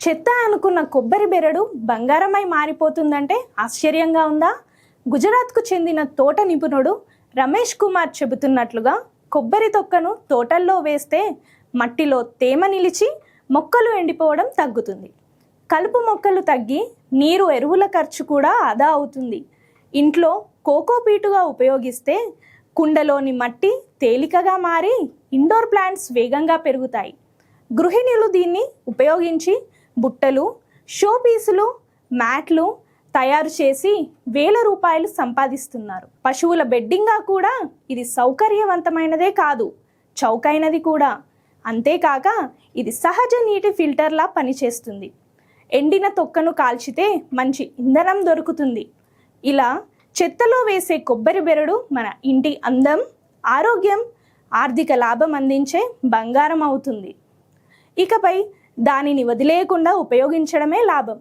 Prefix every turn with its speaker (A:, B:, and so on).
A: చెత్త అనుకున్న కొబ్బరి బెరడు బంగారమై మారిపోతుందంటే ఆశ్చర్యంగా ఉందా? గుజరాత్కు చెందిన తోట నిపుణుడు రమేష్ కుమార్ చెబుతున్నట్లుగా కొబ్బరి తొక్కను తోటల్లో వేస్తే మట్టిలో తేమ నిలిచి మొక్కలు ఎండిపోవడం తగ్గుతుంది. కలుపు మొక్కలు తగ్గి నీరు ఎరువుల ఖర్చు కూడా ఆదా అవుతుంది. ఇంట్లో కోకోపీటుగా ఉపయోగిస్తే కుండలోని మట్టి తేలికగా మారి ఇండోర్ ప్లాంట్స్ వేగంగా పెరుగుతాయి. గృహిణులు దీన్ని ఉపయోగించి బుట్టలు, షో పీసులు, మ్యాట్లు తయారు చేసి వేల రూపాయలు సంపాదిస్తున్నారు. పశువుల బెడ్డింగ్గా కూడా ఇది సౌకర్యవంతమైనదే కాదు, చౌకైనది కూడా. అంతేకాక ఇది సహజ నీటి ఫిల్టర్లా పనిచేస్తుంది. ఎండిన తొక్కను కాల్చితే మంచి ఇంధనం దొరుకుతుంది. ఇలా చెత్తలో వేసే కొబ్బరి బెరడు మన ఇంటి అందం, ఆరోగ్యం, ఆర్థిక లాభం అందించే బంగారం అవుతుంది. ఇకపై దానిని వదిలేయకుండా ఉపయోగించడమే లాభం.